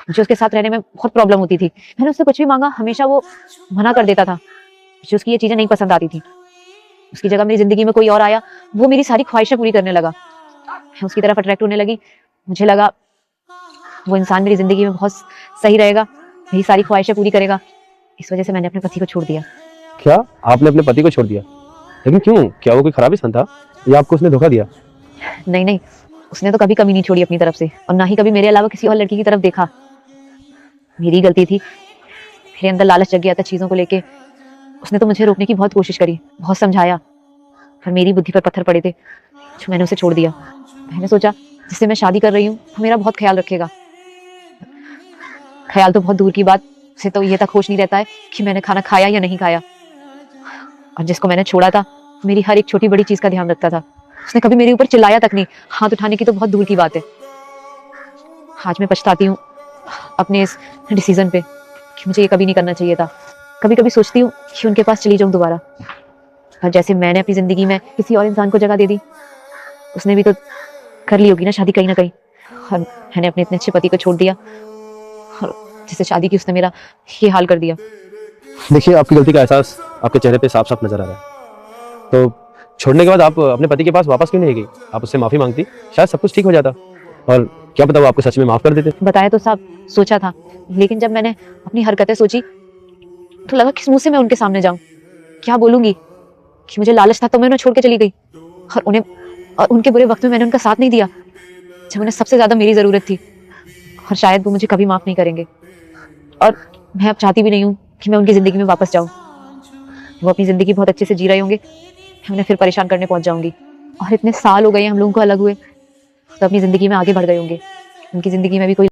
मुझे उसके साथ रहने में बहुत प्रॉब्लम होती थी। मैंने उससे कुछ भी मांगा हमेशा वो मना कर देता था। मुझे उसकी ये चीजें नहीं पसंद आती थी। उसकी जगह मेरी जिंदगी में कोई और आया, वो मेरी सारी ख्वाहिशें पूरी करने लगा। मैं उसकी तरफ अट्रैक्ट होने लगी। मुझे लगा वो इंसान मेरी जिंदगी में बहुत सही रहेगा, मेरी सारी ख्वाहिशें पूरी करेगा। इस वजह से मैंने अपने पति को छोड़ दिया। क्या आपने अपने पति को छोड़ दिया? लेकिन क्यों? क्या वो कोई खराब इंसान था या आपको उसने धोखा दिया? नहीं नहीं, उसने तो कभी कमी नहीं छोड़ी अपनी तरफ से, और ना ही कभी मेरे अलावा किसी और लड़की की तरफ देखा। मेरी गलती थी, मेरे अंदर लालच जग गया था चीजों को लेके। उसने तो मुझे रोकने की बहुत कोशिश करी, बहुत समझाया, पर मेरी बुद्धि पर पत्थर पड़े थे जो मैंने उसे छोड़ दिया। मैंने सोचा जिससे मैं शादी कर रही हूँ वो मेरा बहुत ख्याल रखेगा। ख्याल तो बहुत दूर की बात, उसे तो ये तक होश नहीं रहता है कि मैंने खाना खाया या नहीं खाया। और जिसको मैंने छोड़ा था मेरी हर एक छोटी बड़ी चीज का ध्यान रखता था। उसने कभी मेरे ऊपर चिल्लाया तक नहीं, हाथ उठाने की तो बहुत दूर की बात है। आज मैं पछताती हूँ अपने इस डिसीजन पे कि मुझे ये कभी नहीं करना चाहिए था। कभी कभी सोचती हूँ कि उनके पास चली जाऊं दोबारा, पर जैसे मैंने अपनी जिंदगी में किसी और इंसान को जगह दे दी, उसने भी तो कर ली होगी ना शादी कहीं ना कहीं। और मैंने अपने इतने अच्छे पति को छोड़ दिया, और जिससे शादी की उसने मेरा ये हाल कर दिया। देखिए, आपकी गलती का एहसास आपके चेहरे पे साफ साफ नजर आ रहा है। तो छोड़ने के बाद आप अपने पति के पास वापस क्यों नहीं गई? आप उससे माफी मांगती, शायद सब कुछ ठीक हो जाता। और क्या पता वो आपको सच में माफ कर देते। बताया तो सब सोचा था, लेकिन जब मैंने अपनी हरकतें सोची तो लगा किस मुंह से मैं उनके सामने जाऊं, क्या बोलूंगी कि मुझे लालच था तो मैं उन्हें छोड़ के चली गई, और उनके बुरे वक्त में मैंने उनका साथ नहीं दिया जब उन्हें सबसे ज्यादा मेरी जरूरत थी। और शायद वो मुझे कभी माफ नहीं करेंगे, और मैं अब चाहती भी नहीं हूँ कि मैं उनकी जिंदगी में वापस जाऊं। वो अपनी जिंदगी बहुत अच्छे से जी रहे होंगे, मैं उन्हें फिर परेशान करने पहुंच जाऊंगी। और इतने साल हो गए हम लोगों को अलग हुए, तो अपनी जिंदगी में आगे बढ़ गए होंगे, उनकी जिंदगी में भी कोई